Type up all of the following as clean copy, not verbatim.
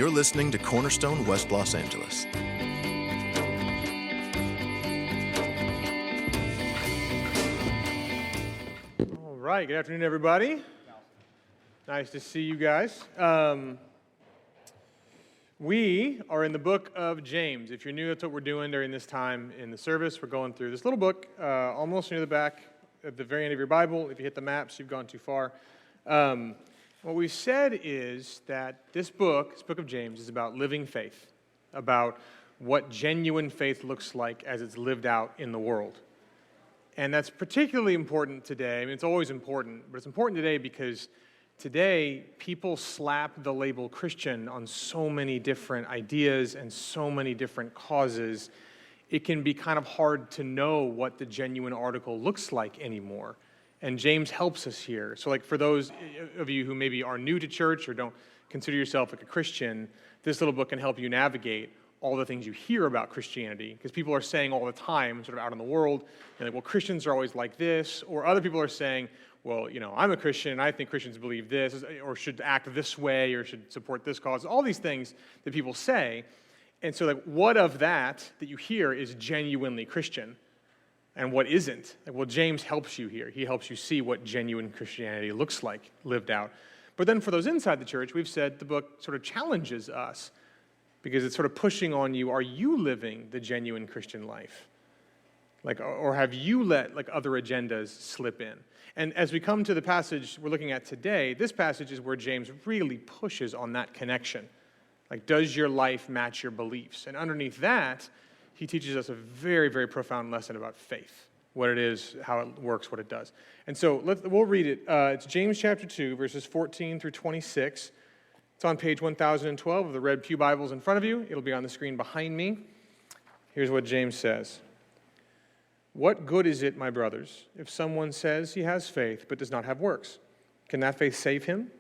You're listening to Cornerstone West Los Angeles. All right, good afternoon, everybody. Nice to see you guys. We are in the book of James. If you're new, that's what we're doing during this time in the service. We're going through this little book, almost near the back, at the very end of your Bible. If you hit the maps, you've gone too far. What we've said is that this book of James, is about living faith, about what genuine faith looks like as it's lived out in the world. And that's particularly important today. I mean, it's always important, but it's important today because today people slap the label Christian on so many different ideas and so many different causes. It can be kind of hard to know what the genuine article looks like anymore. And James helps us here. So like for those of you who maybe are new to church or don't consider yourself like a Christian, this little book can help you navigate all the things you hear about Christianity, because people are saying all the time, sort of out in the world, like, well, Christians are always like this, or other people are saying, well, you know, I'm a Christian, and I think Christians believe this, or should act this way, or should support this cause, all these things that people say. And so, like, what of that you hear is genuinely Christian, and what isn't? Like, well, James helps you here. He helps you see what genuine Christianity looks like lived out. But then for those inside the church, we've said the book sort of challenges us, because it's sort of pushing on you, are you living the genuine Christian life? Like, or have you let like other agendas slip in? And as we come to the passage we're looking at today, this passage is where James really pushes on that connection. Like, does your life match your beliefs? And underneath that, he teaches us a very, very profound lesson about faith, what it is, how it works, what it does. And so we'll read it. It's James chapter 2, verses 14 through 26. It's on page 1012 of the Red Pew Bibles in front of you. It'll be on the screen behind me. Here's what James says. What good is it, my brothers, if someone says he has faith but does not have works? Can that faith save him?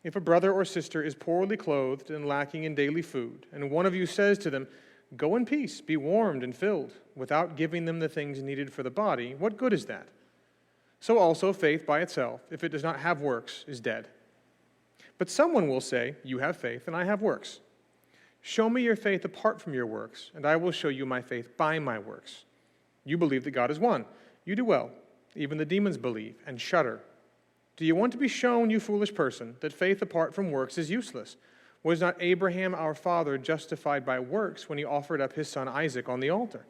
If a brother or sister is poorly clothed and lacking in daily food, and one of you says to them, go in peace, be warmed and filled, without giving them the things needed for the body, what good is that? So also faith by itself, if it does not have works, is dead. But someone will say, you have faith and I have works. Show me your faith apart from your works, and I will show you my faith by my works. You believe that God is one. You do well. Even the demons believe and shudder. Do you want to be shown, you foolish person, that faith apart from works is useless? Was not Abraham our father justified by works when he offered up his son Isaac on the altar?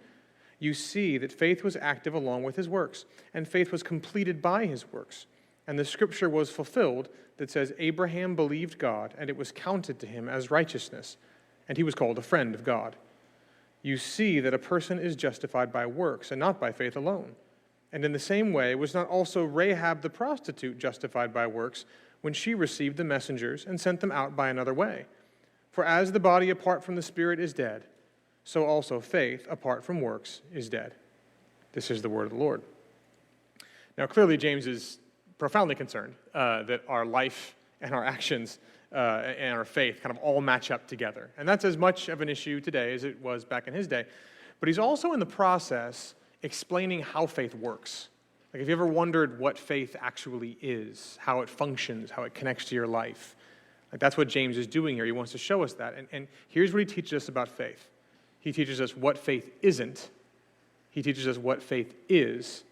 You see that faith was active along with his works, and faith was completed by his works. And the scripture was fulfilled that says, Abraham believed God, and it was counted to him as righteousness, and he was called a friend of God. You see that a person is justified by works, and not by faith alone. And in the same way, was not also Rahab the prostitute justified by works when she received the messengers and sent them out by another way? For as the body apart from the spirit is dead, so also faith apart from works is dead. This is the word of the Lord. Now, clearly, James is profoundly concerned that our life and our actions and our faith kind of all match up together. And that's as much of an issue today as it was back in his day. But he's also in the process explaining how faith works. Like, have you ever wondered what faith actually is, how it functions, how it connects to your life? Like, that's what James is doing here. He wants to show us that. And here's what he teaches us about faith. He teaches us what faith isn't. He teaches us what faith is.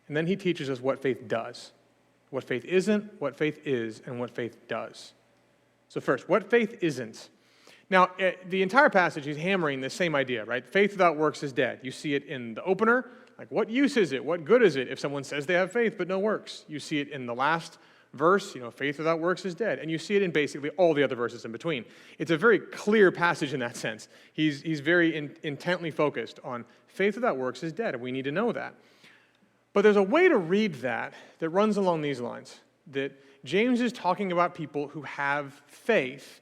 And then he teaches us what faith does. What faith isn't, what faith is, and what faith does. So first, what faith isn't. Now, the entire passage, he's hammering the same idea, right? Faith without works is dead. You see it in the opener. Like, what use is it? What good is it if someone says they have faith but no works? You see it in the last verse, faith without works is dead. And you see it in basically all the other verses in between. It's a very clear passage in that sense. He's very intently focused on faith without works is dead, and we need to know that. But there's a way to read that runs along these lines, that James is talking about people who have faith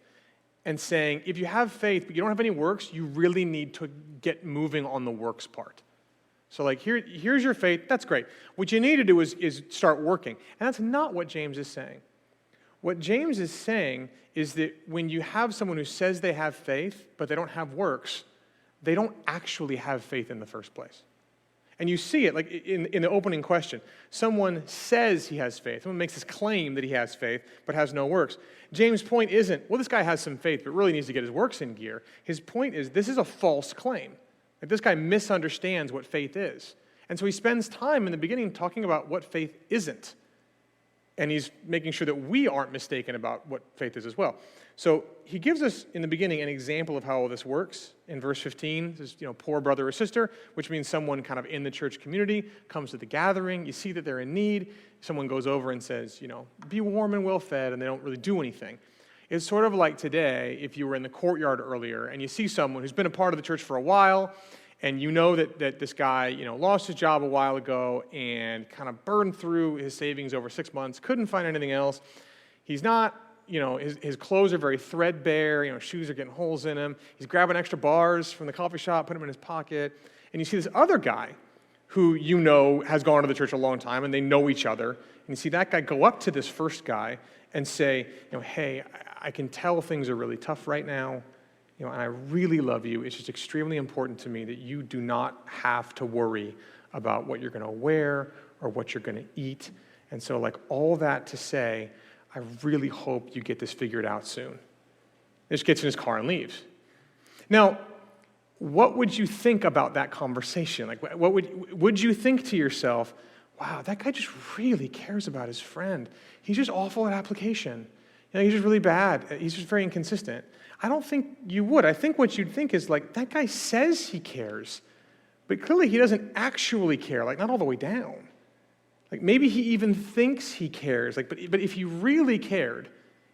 and saying, if you have faith but you don't have any works, you really need to get moving on the works part. So like, here's your faith, that's great. What you need to do is start working. And that's not what James is saying. What James is saying is that when you have someone who says they have faith but they don't have works, they don't actually have faith in the first place. And you see it like in the opening question. Someone says he has faith. Someone makes this claim that he has faith, but has no works. James' point isn't, well, this guy has some faith, but really needs to get his works in gear. His point is, this is a false claim. Like, this guy misunderstands what faith is. And so he spends time in the beginning talking about what faith isn't. And he's making sure that we aren't mistaken about what faith is as well. So he gives us, in the beginning, an example of how all this works. In verse 15, this is, poor brother or sister, which means someone kind of in the church community comes to the gathering. You see that they're in need. Someone goes over and says, be warm and well-fed, and they don't really do anything. It's sort of like today, if you were in the courtyard earlier, and you see someone who's been a part of the church for a while, and you know that this guy, lost his job a while ago and kind of burned through his savings over 6 months, couldn't find anything else. He's not, his clothes are very threadbare, shoes are getting holes in them. He's grabbing extra bars from the coffee shop, putting them in his pocket. And you see this other guy who has gone to the church a long time, and they know each other. And you see that guy go up to this first guy and say, hey, I can tell things are really tough right now. And I really love you. It's just extremely important to me that you do not have to worry about what you're going to wear or what you're going to eat. And so, all that to say, I really hope you get this figured out soon. He just gets in his car and leaves. Now, what would you think about that conversation? What would you think to yourself, wow, that guy just really cares about his friend. He's just awful at application. He's just really bad. He's just very inconsistent. I don't think you would. I think what you'd think is that guy says he cares, but clearly he doesn't actually care, not all the way down. Maybe he even thinks he cares, but if he really cared,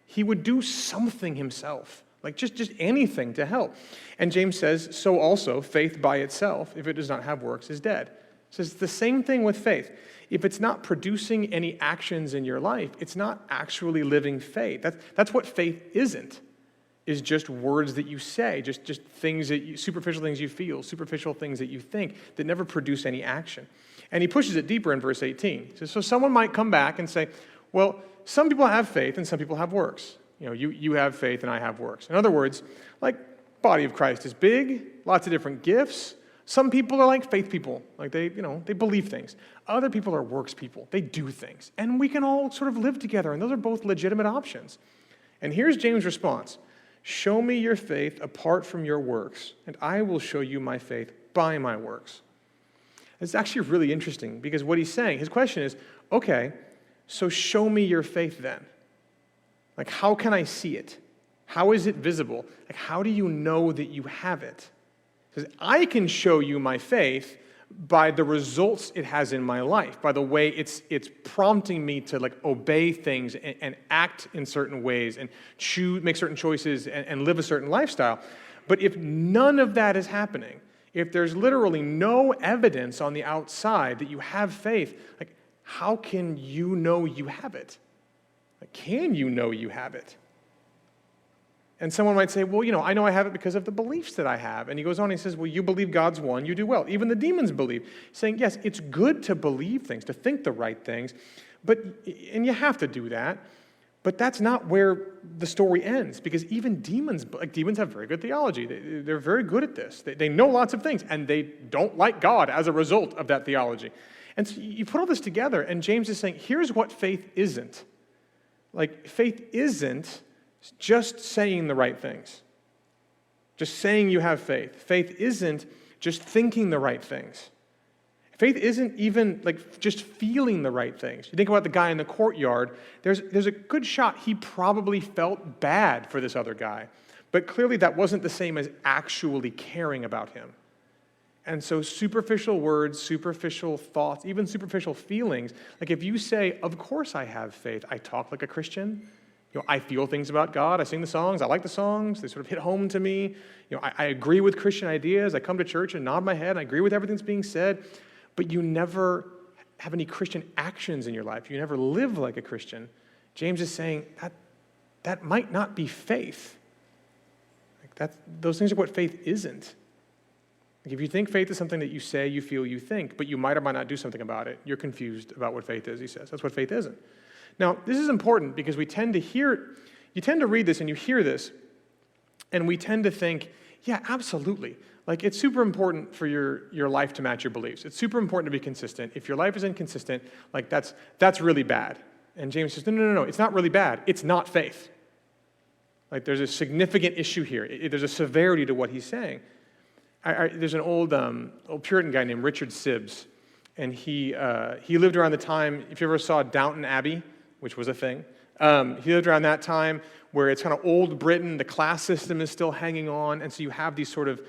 he would do something himself, just anything to help. And James says, so also faith by itself, if it does not have works, is dead. He says the same thing with faith. If it's not producing any actions in your life, it's not actually living faith. That's what faith isn't. Is just words that you say, just things superficial things you feel, superficial things that you think that never produce any action. And he pushes it deeper in verse 18. He says, so someone might come back and say, well, some people have faith and some people have works. You have faith and I have works. In other words, body of Christ is big, lots of different gifts. Some people are like faith people, they believe things. Other people are works people. They do things. And we can all sort of live together, and those are both legitimate options. And here's James' response. Show me your faith apart from your works, and I will show you my faith by my works. It's actually really interesting because what he's saying, his question is, okay, so show me your faith then. How can I see it? How is it visible? How do you know that you have it? He says, I can show you my faith by the results it has in my life, by the way it's prompting me to obey things and act in certain ways and make certain choices and live a certain lifestyle. But if none of that is happening, if there's literally no evidence on the outside that you have faith, how can you know you have it? Can you know you have it? And someone might say, well, I know I have it because of the beliefs that I have. And he goes on and he says, well, you believe God's one, you do well. Even the demons believe. Saying, yes, it's good to believe things, to think the right things, and you have to do that. But that's not where the story ends, because even demons have very good theology. They're very good at this. They know lots of things, and they don't like God as a result of that theology. And so you put all this together, and James is saying, here's what faith isn't. Faith isn't just saying the right things. Just saying you have faith. Faith isn't just thinking the right things. Faith isn't even just feeling the right things. You think about the guy in the courtyard, there's a good shot he probably felt bad for this other guy. But clearly that wasn't the same as actually caring about him. And so superficial words, superficial thoughts, even superficial feelings, if you say, of course I have faith, I talk like a Christian, I feel things about God. I sing the songs. I like the songs. They sort of hit home to me. I agree with Christian ideas. I come to church and nod my head. I agree with everything that's being said. But you never have any Christian actions in your life. You never live like a Christian. James is saying that might not be faith. Those things are what faith isn't. If you think faith is something that you say, you feel, you think, but you might or might not do something about it, you're confused about what faith is, he says. That's what faith isn't. Now, this is important because you tend to read this and you hear this, and we tend to think, yeah, absolutely. Like, it's super important for your life to match your beliefs. It's super important to be consistent. If your life is inconsistent, like, that's really bad. And James says, no, it's not really bad. It's not faith. Like, there's a significant issue here. There's a severity to what he's saying. There's an old Puritan guy named Richard Sibbes, and he lived around the time, if you ever saw Downton Abbey, which was a thing, he lived around that time where it's kind of old Britain, the class system is still hanging on, and so you have these sort of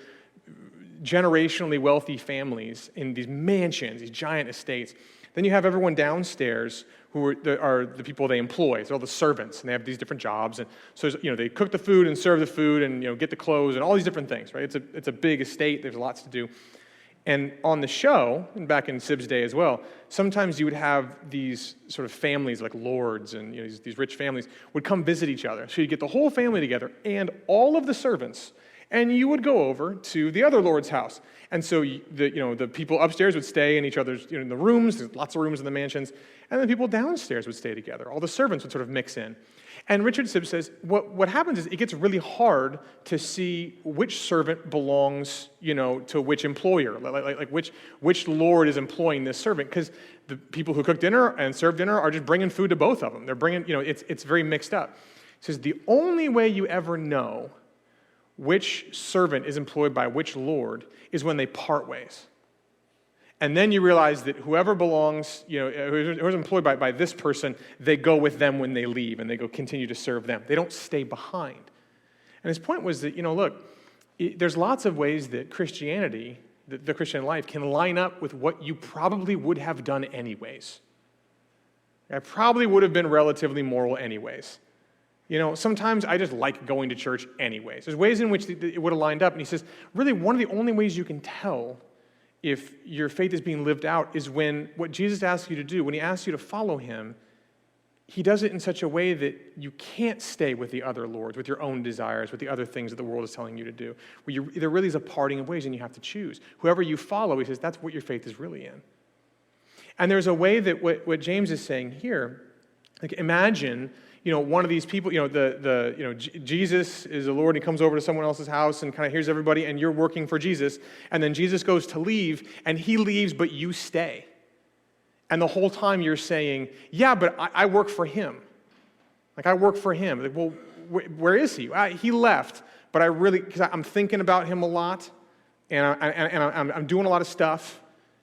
generationally wealthy families in these mansions, these giant estates. Then you have everyone downstairs who are the people they employ. So all the servants, and they have these different jobs. And so they cook the food and serve the food and get the clothes and all these different things, right? It's a big estate. There's lots to do. And on the show, and back in Sibbs' day as well, sometimes you would have these sort of families like lords and these rich families would come visit each other. So you get the whole family together and all of the servants, and you would go over to the other lord's house. And so the people upstairs would stay in each other's in the rooms. There's lots of rooms in the mansions, and the people downstairs would stay together. All the servants would sort of mix in. And Richard Sibbes says what happens is it gets really hard to see which servant belongs to which employer, like which lord is employing this servant, because the people who cook dinner and serve dinner are just bringing food to both of them. They're bringing it's very mixed up. He says the only way you ever know which servant is employed by which lord is when they part ways. And then you realize that whoever belongs, whoever's employed by this person, they go with them when they leave, and they go continue to serve them. They don't stay behind. And his point was that, look, there's lots of ways that Christianity, the Christian life, can line up with what you probably would have done anyways. I probably would have been relatively moral anyways. Sometimes I just like going to church anyways. There's ways in which it would have lined up. And he says, really, one of the only ways you can tell if your faith is being lived out is when what Jesus asks you to do, when he asks you to follow him, he does it in such a way that you can't stay with the other lords, with your own desires, with the other things that the world is telling you to do. There really is a parting of ways, and you have to choose. Whoever you follow, he says, that's what your faith is really in. And there's a way that what James is saying here, like imagine one of these people, Jesus is the Lord, and he comes over to someone else's house and kind of hears everybody, and you're working for Jesus, and then Jesus goes to leave, and he leaves, but you stay. And the whole time you're saying, yeah, but I work for him. Like, I work for him. Like, well, where is he? He left, but because I'm thinking about him a lot, and I'm doing a lot of stuff,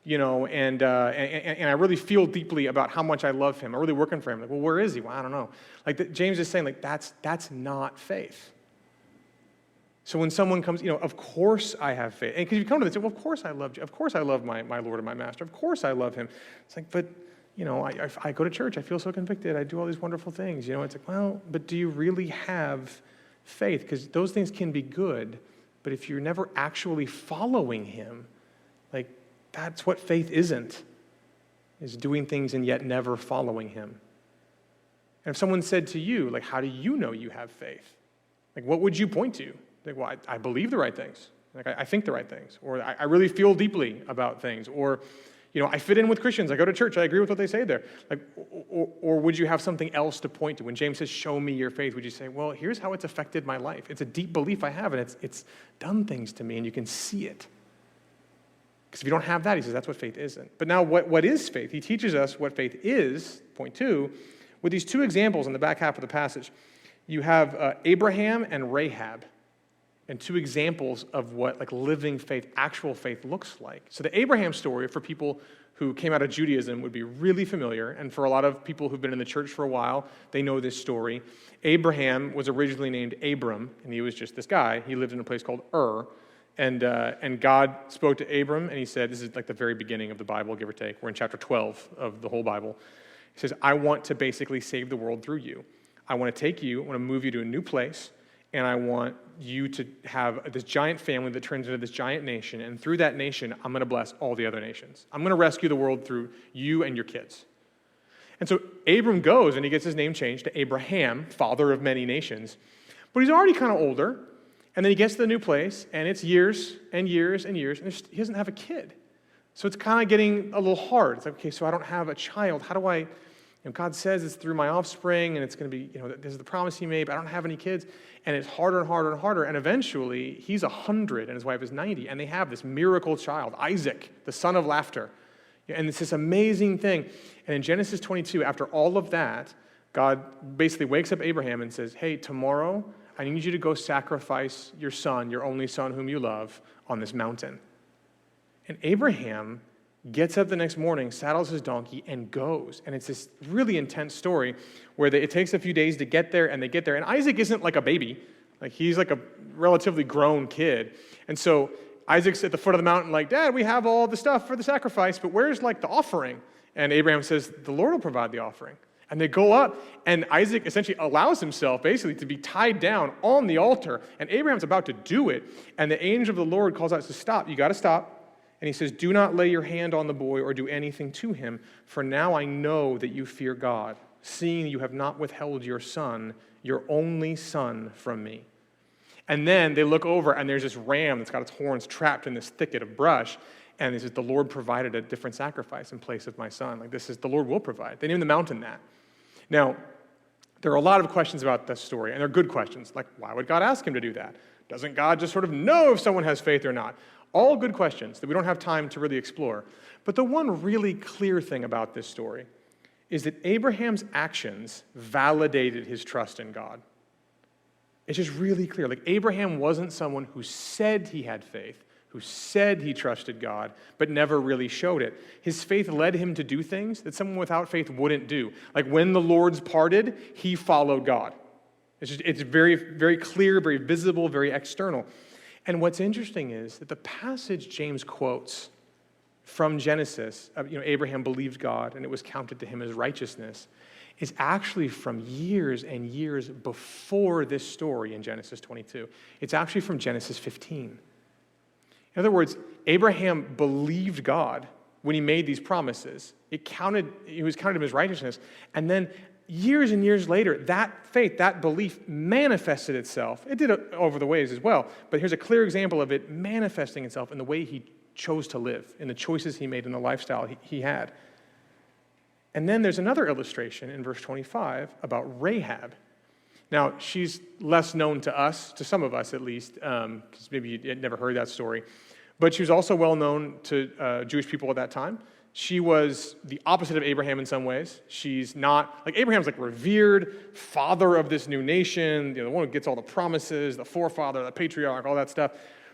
and I really feel deeply about how much I love him. I'm really working for him. Like, well, where is he? Well, I don't know. Like, James is saying, like, that's not faith. So when someone comes, of course I have faith. And because you come to this, well, of course I love you. Of course I love my Lord and my Master. Of course I love him. It's like, but, I go to church. I feel so convicted. I do all these wonderful things. It's like, well, but do you really have faith? Because those things can be good, but if you're never actually following him, like, that's what faith isn't, is doing things and yet never following him. And if someone said to you, like, how do you know you have faith? Like, what would you point to? Like, well, I believe the right things. Like, I think the right things. Or I really feel deeply about things. Or, I fit in with Christians. I go to church. I agree with what they say there. Like, or would you have something else to point to? When James says, show me your faith, would you say, well, here's how it's affected my life. It's a deep belief I have, and it's done things to me, and you can see it. Because if you don't have that, he says, that's what faith isn't. But now, what is faith? He teaches us what faith is, point 2, with these 2 examples in the back half of the passage. You have Abraham and Rahab, and 2 examples of what like living faith, actual faith looks like. So the Abraham story, for people who came out of Judaism, would be really familiar. And for a lot of people who've been in the church for a while, they know this story. Abraham was originally named Abram, and he was just this guy. He lived in a place called Ur. And God spoke to Abram, and he said, this is like the very beginning of the Bible, give or take. We're in chapter 12 of the whole Bible. He says, I want to basically save the world through you. I want to take you, I want to move you to a new place, and I want you to have this giant family that turns into this giant nation, and through that nation, I'm going to bless all the other nations. I'm going to rescue the world through you and your kids. And so Abram goes, and he gets his name changed to Abraham, father of many nations. But he's already kind of older, and then he gets to the new place, and it's years and years and years, and he doesn't have a kid. So it's kind of getting a little hard. It's like, okay, so I don't have a child. How do I God says it's through my offspring, and it's going to be, this is the promise he made, but I don't have any kids. And it's harder and harder and harder. And eventually, he's 100 and his wife is 90, and they have this miracle child, Isaac, the son of laughter. And it's this amazing thing. And in Genesis 22, after all of that, God basically wakes up Abraham and says, hey, tomorrow, I need you to go sacrifice your son, your only son whom you love, on this mountain. And Abraham gets up the next morning, saddles his donkey, and goes. And it's this really intense story where it takes a few days to get there, and they get there. And Isaac isn't like a baby. Like, he's like a relatively grown kid. And so Isaac's at the foot of the mountain like, Dad, we have all the stuff for the sacrifice, but where's like the offering? And Abraham says, the Lord will provide the offering. And they go up, and Isaac essentially allows himself basically to be tied down on the altar. And Abraham's about to do it, and the angel of the Lord calls out, says, stop, you got to stop. And he says, do not lay your hand on the boy or do anything to him, for now I know that you fear God, seeing you have not withheld your son, your only son, from me. And then they look over, and there's this ram that's got its horns trapped in this thicket of brush, and it says, the Lord provided a different sacrifice in place of my son. Like, this is, the Lord will provide. They named the mountain that. Now, there are a lot of questions about this story, and they're good questions, like, why would God ask him to do that? Doesn't God just sort of know if someone has faith or not? All good questions that we don't have time to really explore. But the one really clear thing about this story is that Abraham's actions validated his trust in God. It's just really clear. Like, Abraham wasn't someone who said he had faith, who said he trusted God, but never really showed it. His faith led him to do things that someone without faith wouldn't do. Like, when the Lord's parted, he followed God. It's very, very clear, very visible, very external. And what's interesting is that the passage James quotes from Genesis, Abraham believed God and it was counted to him as righteousness, is actually from years and years before this story in Genesis 22. It's actually from Genesis 15. In other words, Abraham believed God when he made these promises. It was counted him as righteousness. And then years and years later, that faith, that belief manifested itself. It did it over the ways as well, but here's a clear example of it manifesting itself in the way he chose to live, in the choices he made, in the lifestyle he had. And then there's another illustration in verse 25 about Rahab. Now, she's less known to us, to some of us at least, because maybe you had never heard that story, but she was also well known to Jewish people at that time. She was the opposite of Abraham in some ways. She's not, like, Abraham's like revered father of this new nation, the one who gets all the promises, the forefather, the patriarch, all that stuff.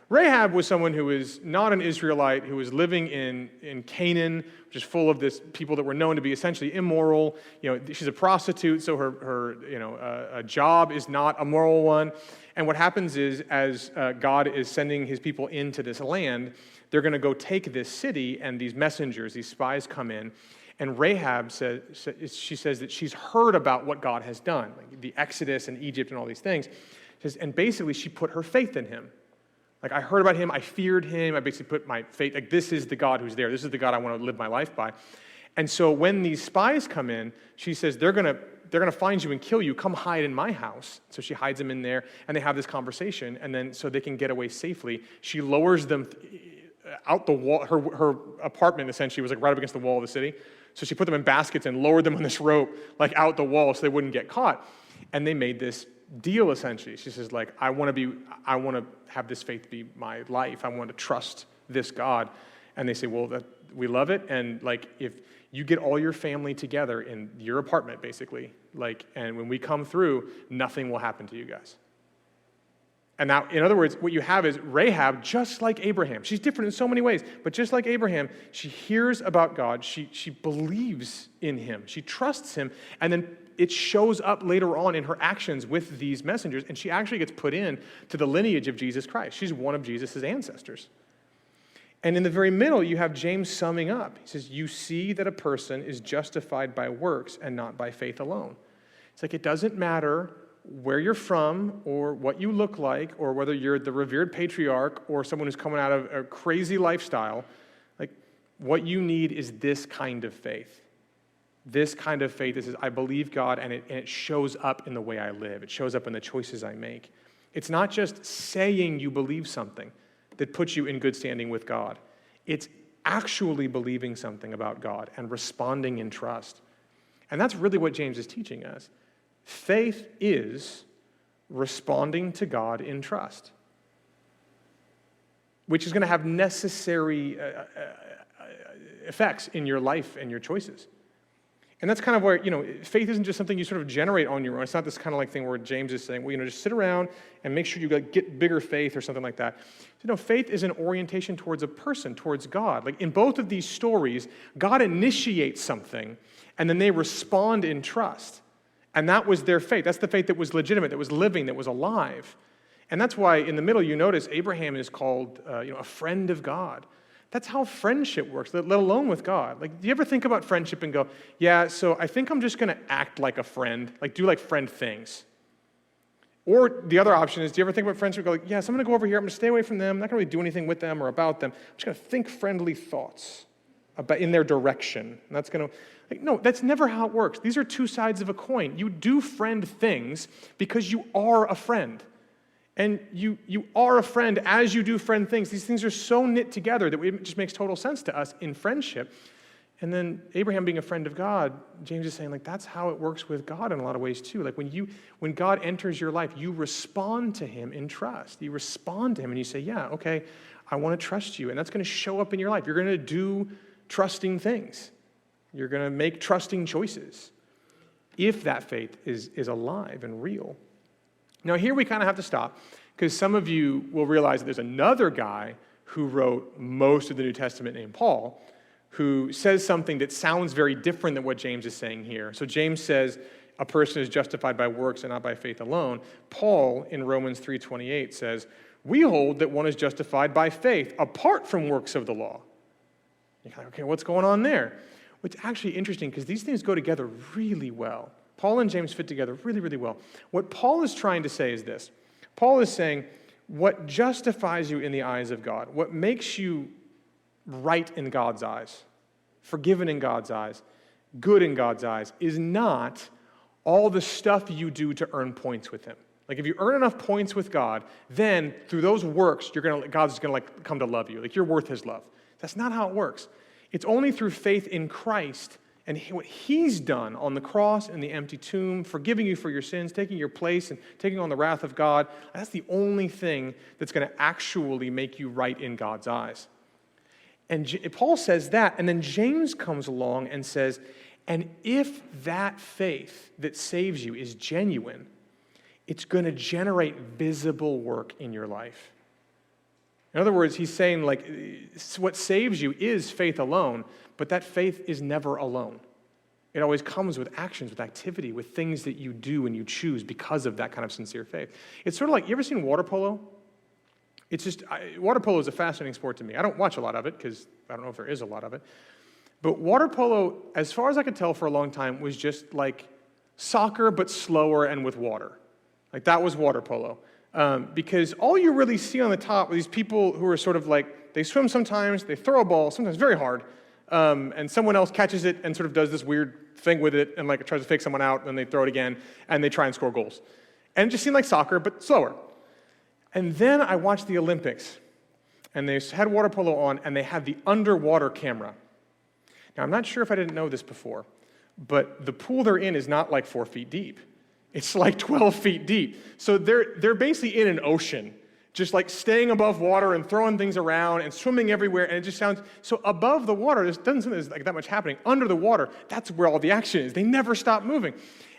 Rahab was someone who was not an Israelite, who was living in Canaan, which is full of this people that were known to be essentially immoral. She's a prostitute, so her job is not a moral one. And what happens is, as God is sending his people into this land, they're going to go take this city, and these messengers, these spies come in, and Rahab says that she's heard about what God has done, like the Exodus and Egypt and all these things. And basically, she put her faith in him. Like, I heard about him, I feared him, I basically put my faith, like, this is the God who's there, this is the God I want to live my life by. And so when these spies come in, she says, they're going to find you and kill you, come hide in my house. So she hides them in there, and they have this conversation, and then so they can get away safely, she lowers them out the wall. Her apartment essentially was like right up against the wall of the city. So she put them in baskets and lowered them on this rope, like out the wall, so they wouldn't get caught. And they made this deal essentially. She says, like, I want to have this faith be my life. I want to trust this God. And they say, well, we love it. And like, if you get all your family together in your apartment, basically, like, and when we come through, nothing will happen to you guys. And now, in other words, what you have is Rahab, just like Abraham. She's different in so many ways, but just like Abraham, she hears about God. She believes in him. She trusts him. And then it shows up later on in her actions with these messengers, and she actually gets put in to the lineage of Jesus Christ. She's one of Jesus' ancestors. And in the very middle, you have James summing up. He says, you see that a person is justified by works and not by faith alone. It's like, it doesn't matter where you're from or what you look like or whether you're the revered patriarch or someone who's coming out of a crazy lifestyle. Like, what you need is this kind of faith. This kind of faith that says, I believe God, and it shows up in the way I live. It shows up in the choices I make. It's not just saying you believe something that puts you in good standing with God. It's actually believing something about God and responding in trust. And that's really what James is teaching us. Faith is responding to God in trust, which is going to have necessary effects in your life and your choices. And that's kind of where, faith isn't just something you sort of generate on your own. It's not this kind of like thing where James is saying, well, just sit around and make sure you get bigger faith or something like that. So, faith is an orientation towards a person, towards God. Like in both of these stories, God initiates something, and then they respond in trust. And that was their faith. That's the faith that was legitimate, that was living, that was alive. And that's why in the middle you notice Abraham is called a friend of God. That's how friendship works, let alone with God. Like, do you ever think about friendship and go, yeah, so I think I'm just going to act like a friend, like do like friend things? Or the other option is, do you ever think about friendship and go, like, yes, I'm going to go over here, I'm going to stay away from them, I'm not going to really do anything with them or about them. I'm just going to think friendly thoughts in their direction. And that's going to, no, that's never how it works. These are two sides of a coin. You do friend things because you are a friend. And you are a friend as you do friend things. These things are so knit together that it just makes total sense to us in friendship. And then Abraham being a friend of God, James is saying, like, that's how it works with God in a lot of ways too. Like when God enters your life, you respond to him in trust. You respond to him and you say, yeah, okay, I want to trust you. And that's going to show up in your life. You're going to do trusting things. You're going to make trusting choices if that faith is alive and real. Now, here we kind of have to stop, because some of you will realize that there's another guy who wrote most of the New Testament named Paul, who says something that sounds very different than what James is saying here. So James says a person is justified by works and not by faith alone. Paul, in Romans 3:28, says, we hold that one is justified by faith apart from works of the law. You're like, okay, what's going on there? Well, it's actually interesting, because these things go together really well. Paul and James fit together really, really well. What Paul is trying to say is this. Paul is saying, what justifies you in the eyes of God, what makes you right in God's eyes, forgiven in God's eyes, good in God's eyes, is not all the stuff you do to earn points with him. Like if you earn enough points with God, then through those works, God's going to come to love you. Like you're worth his love. That's not how it works. It's only through faith in Christ and what he's done on the cross and the empty tomb, forgiving you for your sins, taking your place and taking on the wrath of God. That's the only thing that's going to actually make you right in God's eyes. And Paul says that, and then James comes along and says, and if that faith that saves you is genuine, it's going to generate visible work in your life. In other words, he's saying, like, what saves you is faith alone, but that faith is never alone. It always comes with actions, with activity, with things that you do and you choose because of that kind of sincere faith. It's sort of like, you ever seen water polo? It's just, water polo is a fascinating sport to me. I don't watch a lot of it because I don't know if there is a lot of it. But water polo, as far as I could tell for a long time, was just like soccer but slower and with water. Like that was water polo. Because all you really see on the top are these people who are sort of like, they swim sometimes, they throw a ball, sometimes very hard, and someone else catches it and sort of does this weird thing with it and like tries to fake someone out, and they throw it again, and they try and score goals. And it just seemed like soccer, but slower. And then I watched the Olympics, and they had water polo on, and they had the underwater camera. Now, I'm not sure if I didn't know this before, but the pool they're in is not like 4 feet deep. It's like 12 feet deep. So they're basically in an ocean, just like staying above water and throwing things around and swimming everywhere, and it just sounds, so above the water, there doesn't seem there's like that much happening. Under the water, that's where all the action is. They never stop moving.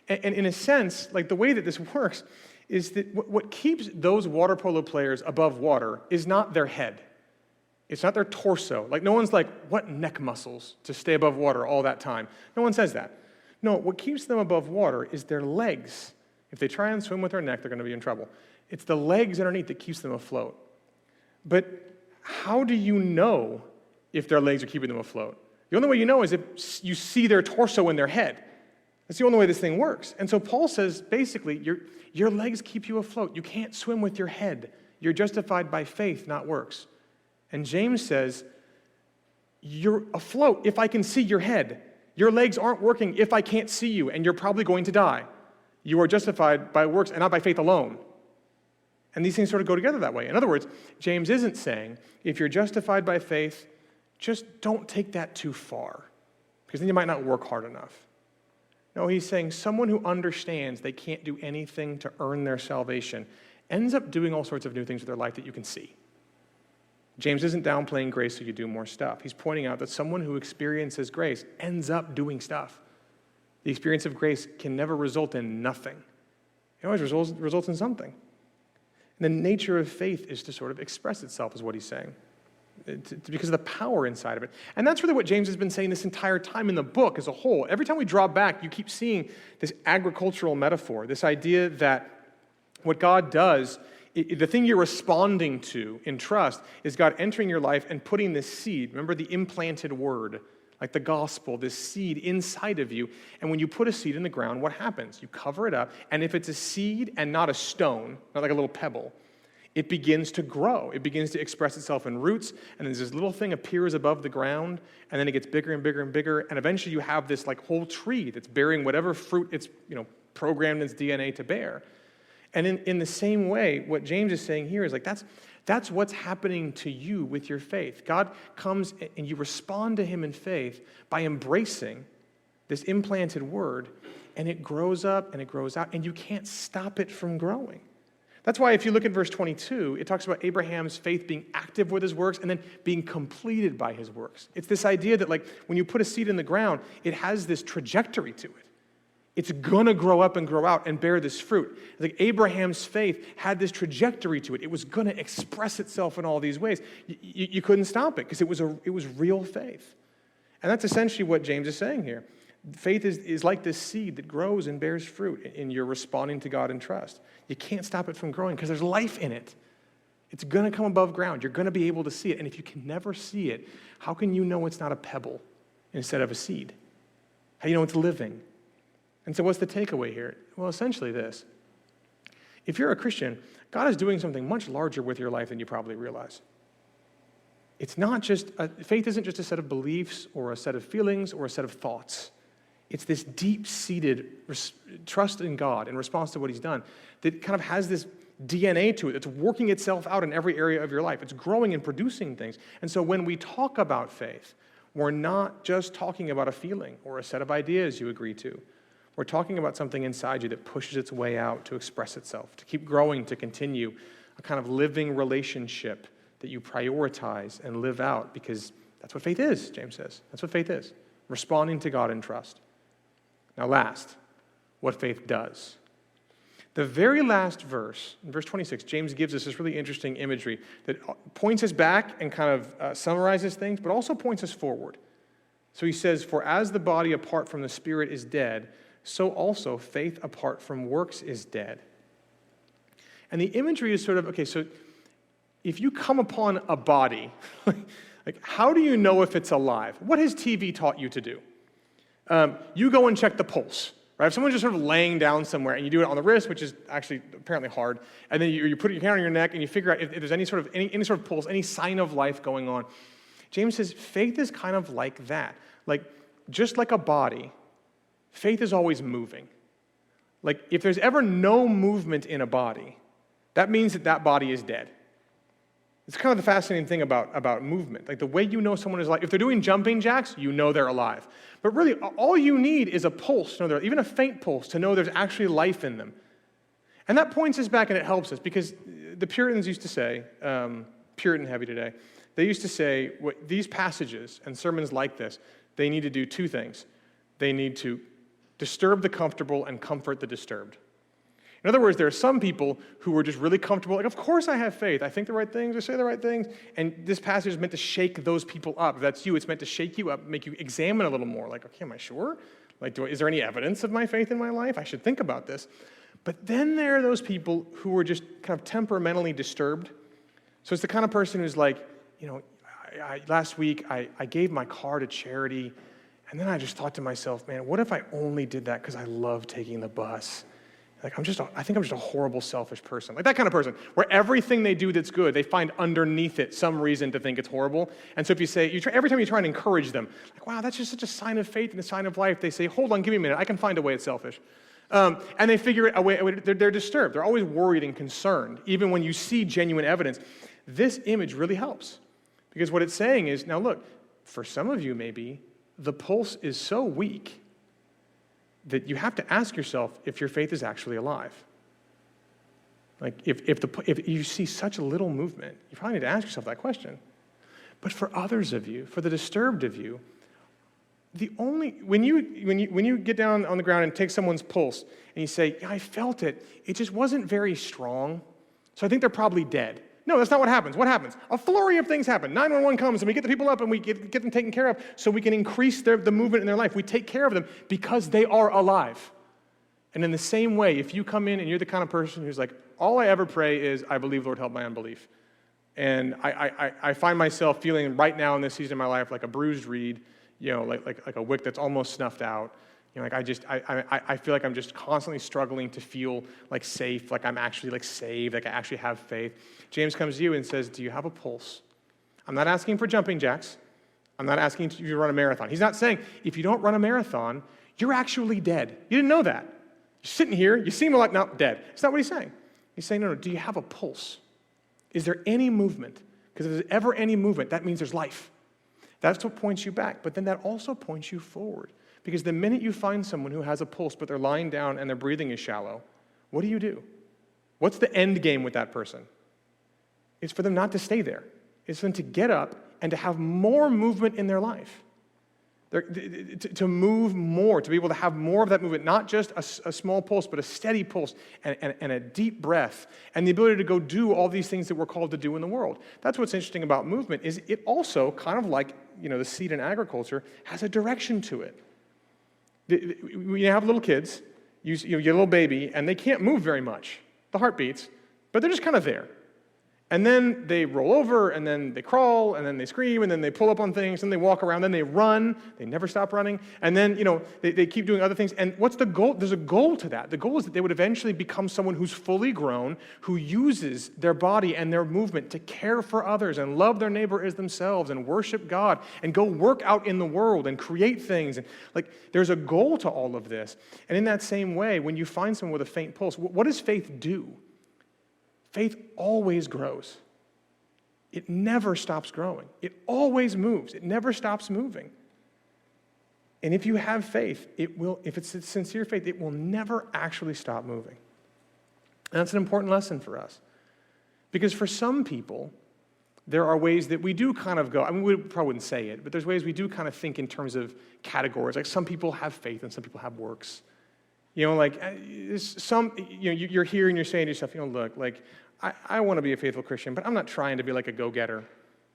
And in a sense, like the way that this works is that what keeps those water polo players above water is not their head. It's not their torso. Like no one's like, what neck muscles to stay above water all that time? No one says that. No, what keeps them above water is their legs. If they try and swim with their neck, they're going to be in trouble. It's the legs underneath that keeps them afloat. But how do you know if their legs are keeping them afloat? The only way you know is if you see their torso in their head. That's the only way this thing works. And so Paul says, basically, your legs keep you afloat. You can't swim with your head. You're justified by faith, not works. And James says, you're afloat if I can see your head. Your legs aren't working if I can't see you, and you're probably going to die. You are justified by works and not by faith alone. And these things sort of go together that way. In other words, James isn't saying, if you're justified by faith, just don't take that too far, because then you might not work hard enough. No, he's saying someone who understands they can't do anything to earn their salvation ends up doing all sorts of new things with their life that you can see. James isn't downplaying grace so you do more stuff. He's pointing out that someone who experiences grace ends up doing stuff. The experience of grace can never result in nothing. It always results in something. And the nature of faith is to sort of express itself, is what he's saying, because of the power inside of it. And that's really what James has been saying this entire time in the book as a whole. Every time we draw back, you keep seeing this agricultural metaphor, this idea that what God does, the thing you're responding to in trust is God entering your life and putting this seed, remember the implanted word, like the gospel, this seed inside of you. And when you put a seed in the ground, what happens? You cover it up, and if it's a seed and not a stone, not like a little pebble, it begins to grow. It begins to express itself in roots, and then this little thing appears above the ground, and then it gets bigger and bigger and bigger, and eventually you have this like whole tree that's bearing whatever fruit it's programmed its DNA to bear. And in the same way, what James is saying here is like that's what's happening to you with your faith. God comes and you respond to him in faith by embracing this implanted word, and it grows up and it grows out, and you can't stop it from growing. That's why if you look at verse 22, it talks about Abraham's faith being active with his works and then being completed by his works. It's this idea that like when you put a seed in the ground, it has this trajectory to it. It's going to grow up and grow out and bear this fruit. Like Abraham's faith had this trajectory to it. It was going to express itself in all these ways. You couldn't stop it because it was real faith. And that's essentially what James is saying here. Faith is like this seed that grows and bears fruit in your responding to God in trust. You can't stop it from growing because there's life in it. It's going to come above ground. You're going to be able to see it. And if you can never see it, how can you know it's not a pebble instead of a seed? How do you know it's living? And so what's the takeaway here? Well, essentially this. If you're a Christian, God is doing something much larger with your life than you probably realize. It's not just, faith isn't just a set of beliefs or a set of feelings or a set of thoughts. It's this deep-seated trust in God in response to what he's done that kind of has this DNA to it that's working itself out in every area of your life. It's growing and producing things. And so when we talk about faith, we're not just talking about a feeling or a set of ideas you agree to. We're talking about something inside you that pushes its way out to express itself, to keep growing, to continue a kind of living relationship that you prioritize and live out, because that's what faith is, James says. That's what faith is, responding to God in trust. Now last, what faith does. The very last verse, in verse 26, James gives us this really interesting imagery that points us back and kind of summarizes things, but also points us forward. So he says, "For as the body apart from the spirit is dead, so also faith apart from works is dead." And the imagery is sort of, okay, so if you come upon a body, like how do you know if it's alive? What has TV taught you to do? You go and check the pulse, right? If someone's just sort of laying down somewhere and you do it on the wrist, which is actually apparently hard, and then you put your hand on your neck and you figure out if there's any sort of pulse, any sign of life going on. James says faith is kind of like that. Like, just like a body, faith is always moving. Like, if there's ever no movement in a body, that means that body is dead. It's kind of the fascinating thing about movement. Like, the way you know someone is alive, if they're doing jumping jacks, you know they're alive. But really, all you need is a pulse, even a faint pulse, to know there's actually life in them. And that points us back and it helps us, because the Puritans used to say, Puritan heavy today, they used to say, these passages and sermons like this, they need to do two things. They need to disturb the comfortable and comfort the disturbed. In other words, there are some people who are just really comfortable, like, of course I have faith. I think the right things, I say the right things. And this passage is meant to shake those people up. If that's you, it's meant to shake you up, make you examine a little more. Like, okay, am I sure? Like, is there any evidence of my faith in my life? I should think about this. But then there are those people who are just kind of temperamentally disturbed. So it's the kind of person who's like, last week I gave my car to charity, and then I just thought to myself, man, what if I only did that because I love taking the bus? Like, I think I'm just a horrible, selfish person. Like that kind of person, where everything they do that's good, they find underneath it some reason to think it's horrible. And so if you say, every time you try and encourage them, like, wow, that's just such a sign of faith and a sign of life, they say, hold on, give me a minute, I can find a way it's selfish. And they figure it a way, they're disturbed. They're always worried and concerned, even when you see genuine evidence. This image really helps. Because what it's saying is, now look, for some of you maybe, the pulse is so weak that you have to ask yourself if your faith is actually alive. Like, if you see such little movement, you probably need to ask yourself that question. But for others of you, for the disturbed of you, when you get down on the ground and take someone's pulse and you say, yeah, I felt it, it just wasn't very strong, so I think they're probably dead. No, that's not what happens. What happens? A flurry of things happen. 911 comes, and we get the people up, and we get them taken care of so we can increase the movement in their life. We take care of them because they are alive. And in the same way, if you come in and you're the kind of person who's like, all I ever pray is, I believe, Lord, help my unbelief. And I find myself feeling right now in this season of my life like a bruised reed, like a wick that's almost snuffed out. Like I feel like I'm just constantly struggling to feel like safe, like I'm actually like saved, like I actually have faith. James comes to you and says, do you have a pulse? I'm not asking for jumping jacks. I'm not asking you to run a marathon. He's not saying, if you don't run a marathon, you're actually dead. You didn't know that. You're sitting here, you seem like, no, dead. It's not what he's saying. He's saying, no, do you have a pulse? Is there any movement? Because if there's ever any movement, that means there's life. That's what points you back. But then that also points you forward. Because the minute you find someone who has a pulse, but they're lying down and their breathing is shallow, what do? What's the end game with that person? It's for them not to stay there. It's for them to get up and to have more movement in their life. To move more, to be able to have more of that movement, not just a small pulse, but a steady pulse and a deep breath, and the ability to go do all these things that we're called to do in the world. That's what's interesting about movement, is it also, kind of like the seed in agriculture, has a direction to it. We have little kids, you get a little baby, and they can't move very much. The heart beats, but they're just kind of there. And then they roll over, and then they crawl, and then they scream, and then they pull up on things, and they walk around, then they run. They never stop running. And then, they keep doing other things. And what's the goal? There's a goal to that. The goal is that they would eventually become someone who's fully grown, who uses their body and their movement to care for others and love their neighbor as themselves and worship God and go work out in the world and create things. And there's a goal to all of this. And in that same way, when you find someone with a faint pulse, what does faith do? Faith always grows. It never stops growing. It always moves. It never stops moving. And if you have faith, if it's a sincere faith, it will never actually stop moving. And that's an important lesson for us. Because for some people, there are ways that we do kind of go, we probably wouldn't say it, but there's ways we do kind of think in terms of categories. Like some people have faith and some people have works. You're here and you're saying to yourself, look, I want to be a faithful Christian, but I'm not trying to be like a go-getter.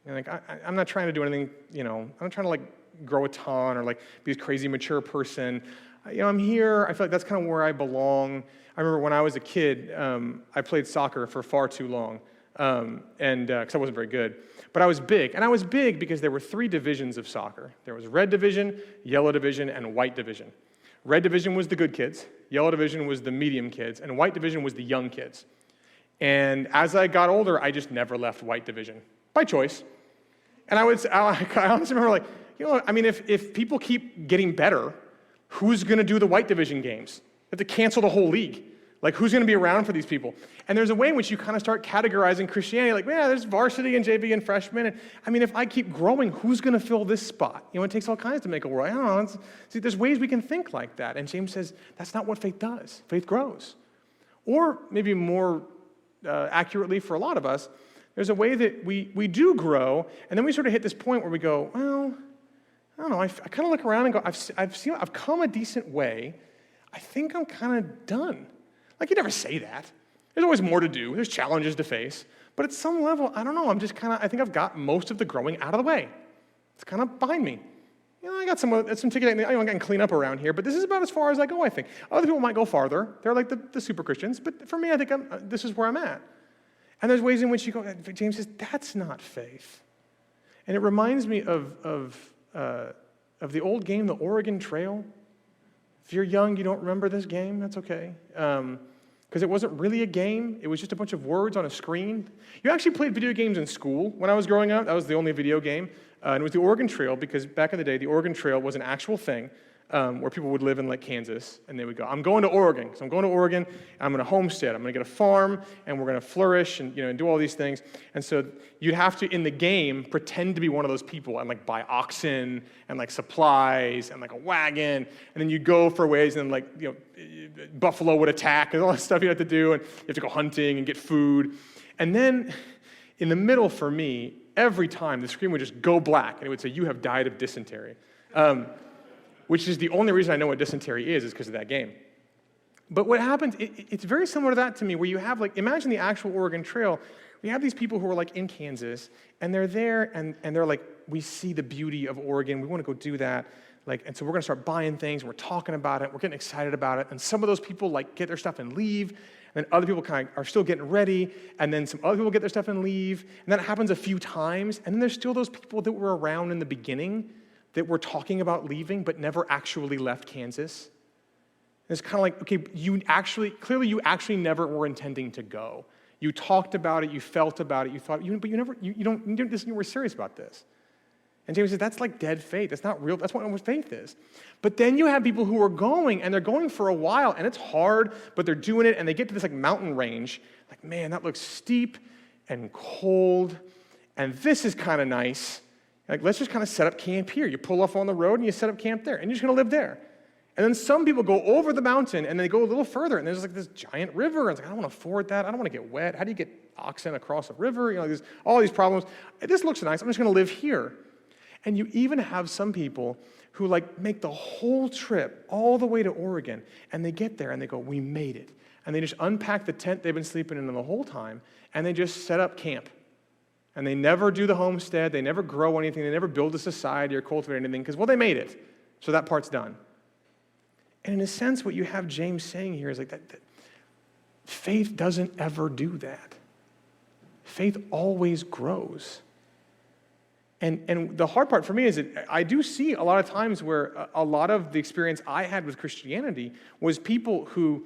I'm not trying to do anything, I'm not trying to grow a ton or be this crazy mature person. I'm here, I feel like that's kind of where I belong. I remember when I was a kid, I played soccer for far too long, because I wasn't very good. But I was big, and I was big because there were 3 divisions of soccer. There was red division, yellow division, and white division. Red division was the good kids, yellow division was the medium kids, and white division was the young kids. And as I got older, I just never left white division, by choice. And I honestly remember if people keep getting better, who's going to do the white division games? You have to cancel the whole league. Who's going to be around for these people? And there's a way in which you kind of start categorizing Christianity, there's varsity and JV and freshmen. And, if I keep growing, who's going to fill this spot? It takes all kinds to make a world. I don't know. See, there's ways we can think like that. And James says that's not what faith does. Faith grows. Or maybe more accurately for a lot of us, there's a way that we do grow, and then we sort of hit this point where we go, well, I don't know, I kind of look around and go, I've come a decent way. I think I'm kind of done. You never say that. There's always more to do. There's challenges to face. But at some level, I don't know, I think I've got most of the growing out of the way. It's kind of behind me. I got some ticket, I can clean up around here, but this is about as far as I go, I think. Other people might go farther. They're like the super Christians, but for me, I think this is where I'm at. And there's ways in which you go, James says, that's not faith. And it reminds me of the old game, the Oregon Trail. If you're young, you don't remember this game, that's okay. Because it wasn't really a game. It was just a bunch of words on a screen. You actually played video games in school. When I was growing up, that was the only video game. And it was the Oregon Trail, because back in the day, the Oregon Trail was an actual thing. where people would live in like Kansas, and they would go, I'm going to Oregon. So I'm going to Oregon, and I'm going to homestead. I'm going to get a farm, and we're going to flourish and, and do all these things. And so you'd have to, in the game, pretend to be one of those people and like buy oxen and like supplies and like a wagon. And then you'd go for a ways, and then like, buffalo would attack and all that stuff you have to do. And you have to go hunting and get food. And then in the middle for me, every time the screen would just go black, and it would say, you have died of dysentery. Which is the only reason I know what dysentery is because of that game. But what happens, it's very similar to that to me, where you have, like, imagine the actual Oregon Trail. We have these people who are, like, in Kansas, and they're there, and they're like, we see the beauty of Oregon, we want to go do that. And so we're going to start buying things, and we're talking about it, we're getting excited about it, and some of those people, like, get their stuff and leave, and then other people kind of are still getting ready, and then some other people get their stuff and leave, and that happens a few times, and then there's still those people that were around in the beginning that were talking about leaving but never actually left Kansas. And it's kind of like, okay, you actually never were intending to go. You talked about it, you felt about it, you thought, but you were serious about this. And James says, that's like dead faith. That's not real. That's what faith is. But then you have people who are going, and they're going for a while, and it's hard, but they're doing it, and they get to this like mountain range. Like, man, that looks steep and cold, and this is kind of nice. Like, let's just kind of set up camp here. You pull off on the road, and you set up camp there, and you're just going to live there. And then some people go over the mountain, and they go a little further, and there's like this giant river, and it's like, I don't want to ford that. I don't want to get wet. How do you get oxen across a river? There's all these problems. This looks nice. I'm just going to live here. And you even have some people who like make the whole trip all the way to Oregon, and they get there, and they go, we made it. And they just unpack the tent they've been sleeping in the whole time, and they just set up camp. And they never do the homestead, they never grow anything, they never build a society or cultivate anything, because, well, they made it. So that part's done. And in a sense, what you have James saying here is like that faith doesn't ever do that. Faith always grows. And the hard part for me is that I do see a lot of times where a lot of the experience I had with Christianity was people who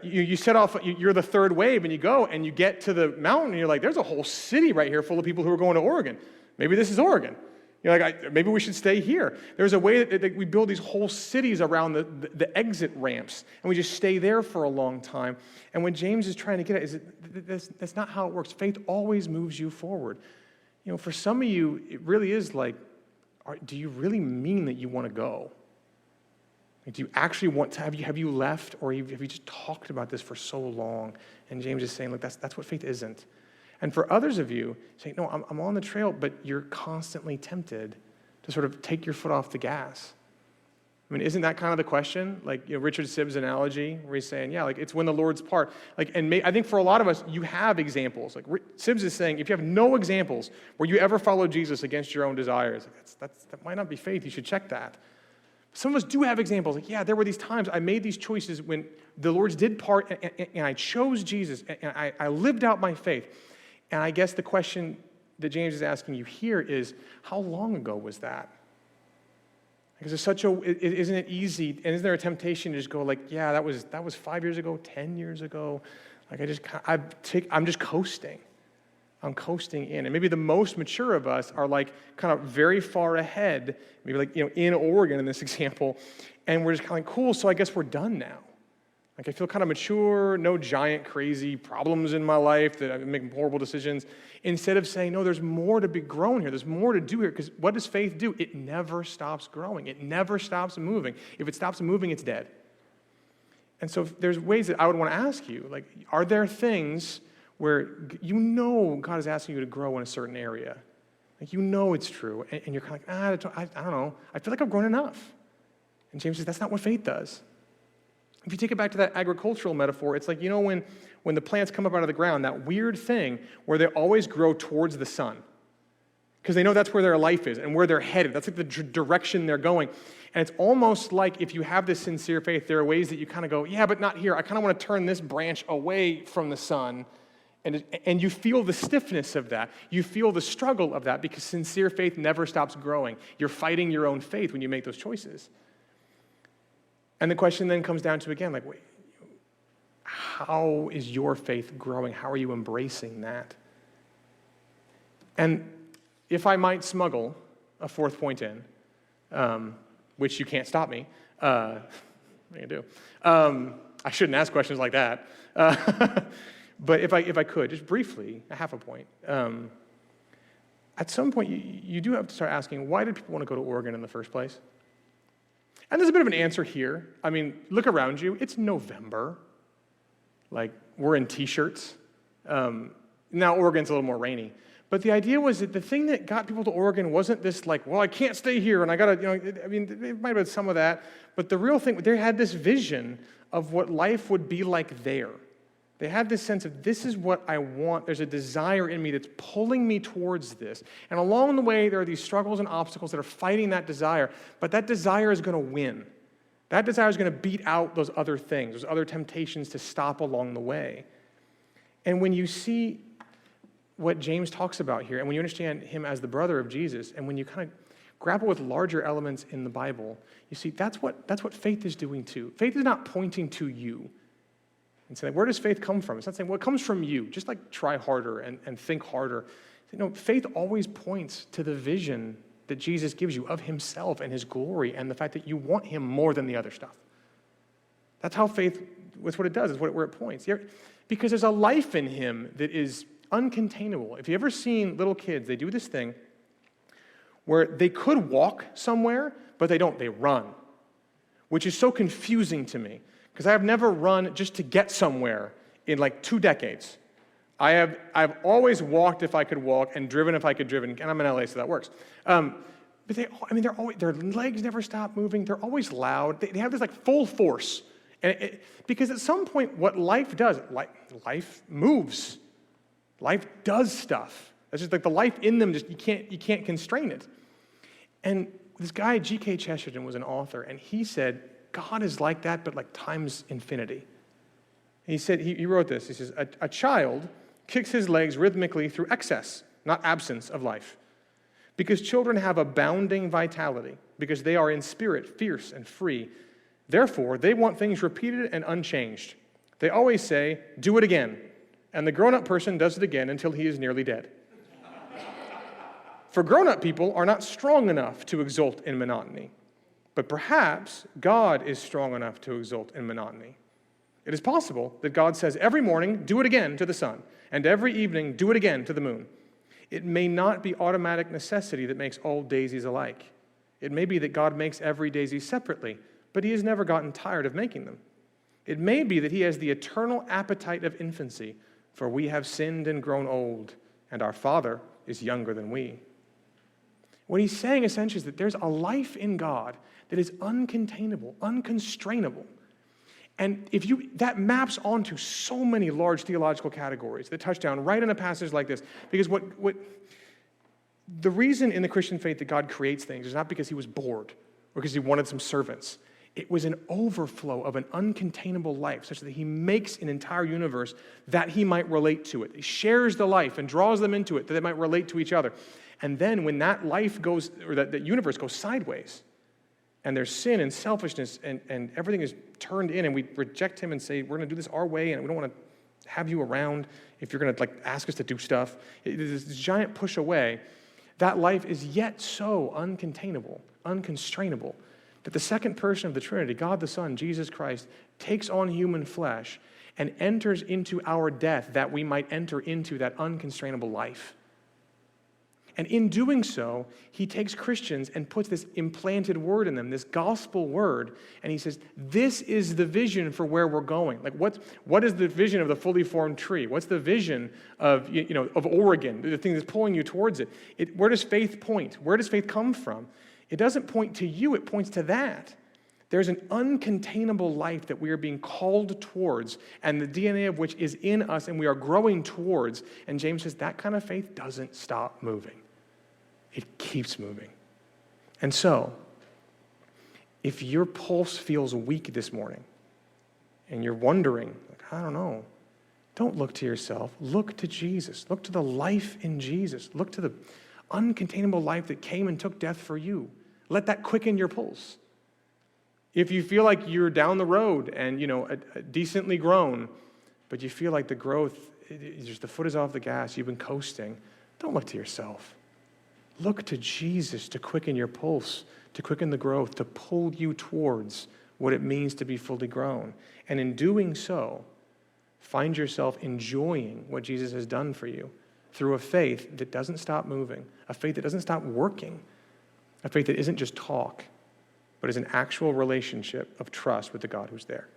you set off, you're the third wave, and you go, and you get to the mountain, and you're like, there's a whole city right here full of people who are going to Oregon. Maybe this is Oregon. You're like, maybe we should stay here. There's a way that we build these whole cities around the exit ramps, and we just stay there for a long time. And what James is trying to get at is that's not how it works. Faith always moves you forward. For some of you, it really is like, do you really mean that you want to go? Do you actually want to, have you left, or have you just talked about this for so long? And James is saying, look, that's what faith isn't. And for others of you, saying, no, I'm on the trail, but you're constantly tempted to sort of take your foot off the gas. I mean, isn't that kind of the question? Like, Richard Sibb's analogy, where he's saying, yeah, like, it's when the Lord's part. Like, and I think for a lot of us, you have examples. Like, Sibbs is saying, if you have no examples where you ever followed Jesus against your own desires, that might not be faith. You should check that. Some of us do have examples. Like, yeah, there were these times I made these choices when the Lord's did part, and I chose Jesus, and I lived out my faith. And I guess the question that James is asking you here is, how long ago was that? Because isn't it easy, and isn't there a temptation to just go like, yeah, that was 5 years ago, 10 years ago. Like, I'm just coasting. I'm coasting in. And maybe the most mature of us are like kind of very far ahead, maybe like, in Oregon in this example, and we're just kind of like, cool, so I guess we're done now. Like, I feel kind of mature, no giant crazy problems in my life that I'm making horrible decisions. Instead of saying, no, there's more to be grown here. There's more to do here. Because what does faith do? It never stops growing. It never stops moving. If it stops moving, it's dead. And so there's ways that I would want to ask you, like, are there things where God is asking you to grow in a certain area? Like, it's true. And you're kind of like, I don't know. I feel like I've grown enough. And James says, that's not what faith does. If you take it back to that agricultural metaphor, it's like, when the plants come up out of the ground, that weird thing where they always grow towards the sun. Because they know that's where their life is and where they're headed. That's like the direction they're going. And it's almost like if you have this sincere faith, there are ways that you kind of go, yeah, but not here. I kind of want to turn this branch away from the sun. And you feel the stiffness of that. You feel the struggle of that because sincere faith never stops growing. You're fighting your own faith when you make those choices. And the question then comes down to, again, like, wait, how is your faith growing? How are you embracing that? And if I might smuggle a fourth point in, which you can't stop me, What can I do? I shouldn't ask questions like that. But if I could, just briefly, a half a point. At some point, you do have to start asking, why did people want to go to Oregon in the first place? And there's a bit of an answer here. I mean, look around you. It's November. Like, we're in T-shirts. Now, Oregon's a little more rainy. But the idea was that the thing that got people to Oregon wasn't this like, well, I can't stay here, and I got to, I mean, it might have been some of that. But the real thing, they had this vision of what life would be like there. They had this sense of, this is what I want. There's a desire in me that's pulling me towards this. And along the way, there are these struggles and obstacles that are fighting that desire. But that desire is going to win. That desire is going to beat out those other things, those other temptations to stop along the way. And when you see what James talks about here, and when you understand him as the brother of Jesus, and when you kind of grapple with larger elements in the Bible, you see that's what faith is doing too. Faith is not pointing to you and saying, where does faith come from? It's not saying, well, it comes from you. Just like try harder and think harder. You know, faith always points to the vision that Jesus gives you of himself and his glory and the fact that you want him more than the other stuff. That's how faith, that's what it does, is where it points. Because there's a life in him that is uncontainable. If you've ever seen little kids, they do this thing where they could walk somewhere, but they don't, they run, which is so confusing to me, because I have never run just to get somewhere in like 2 decades. I've always walked if I could walk and driven if I could driven, and I'm in LA, so that works. But they're always, their legs never stop moving. They're always loud. They have this like full force, and because at some point, what life does, life moves. Life does stuff. That's just like the life in them. Just you can't constrain it. And this guy G.K. Chesterton was an author, and he said God is like that, but like times infinity. And he said he wrote this. He says a child kicks his legs rhythmically through excess, not absence of life, because children have abounding vitality, because they are in spirit fierce and free. Therefore, they want things repeated and unchanged. They always say, "Do it again." And the grown-up person does it again until he is nearly dead. For grown-up people are not strong enough to exult in monotony. But perhaps God is strong enough to exult in monotony. It is possible that God says every morning, do it again to the sun, and every evening, do it again to the moon. It may not be automatic necessity that makes all daisies alike. It may be that God makes every daisy separately, but he has never gotten tired of making them. It may be that he has the eternal appetite of infancy, for we have sinned and grown old, and our Father is younger than we. What he's saying essentially is that there's a life in God that is uncontainable, unconstrainable. And that maps onto so many large theological categories that touch down right in a passage like this. Because what the reason in the Christian faith that God creates things is not because he was bored or because he wanted some servants. It was an overflow of an uncontainable life, such that he makes an entire universe that he might relate to it. He shares the life and draws them into it that they might relate to each other. And then when that life goes, or that universe goes sideways, and there's sin and selfishness, and everything is turned in, and we reject him and say, we're going to do this our way, and we don't want to have you around if you're going to ask us to do stuff. There's this giant push away. That life is yet so uncontainable, unconstrainable, that the second person of the Trinity, God the Son, Jesus Christ, takes on human flesh and enters into our death that we might enter into that unconstrainable life. And in doing so, he takes Christians and puts this implanted word in them, this gospel word, and he says, this is the vision for where we're going. Like, what is the vision of the fully formed tree? What's the vision of Oregon, the thing that's pulling you towards it? Where does faith point? Where does faith come from? It doesn't point to you, it points to that. There's an uncontainable life that we are being called towards, and the DNA of which is in us, and we are growing towards. And James says that kind of faith doesn't stop moving. It keeps moving. And so, if your pulse feels weak this morning, and you're wondering, I don't know, don't look to yourself. Look to Jesus. Look to the life in Jesus. Look to the uncontainable life that came and took death for you. Let that quicken your pulse. If you feel like you're down the road and, decently grown, but you feel like the growth, just the foot is off the gas, you've been coasting, don't look to yourself. Look to Jesus to quicken your pulse, to quicken the growth, to pull you towards what it means to be fully grown. And in doing so, find yourself enjoying what Jesus has done for you through a faith that doesn't stop moving, a faith that doesn't stop working, a faith that isn't just talk, but is an actual relationship of trust with the God who's there.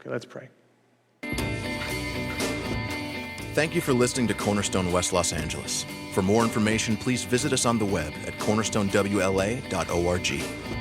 Okay, let's pray. Thank you for listening to Cornerstone West Los Angeles. For more information, please visit us on the web at cornerstonewla.org.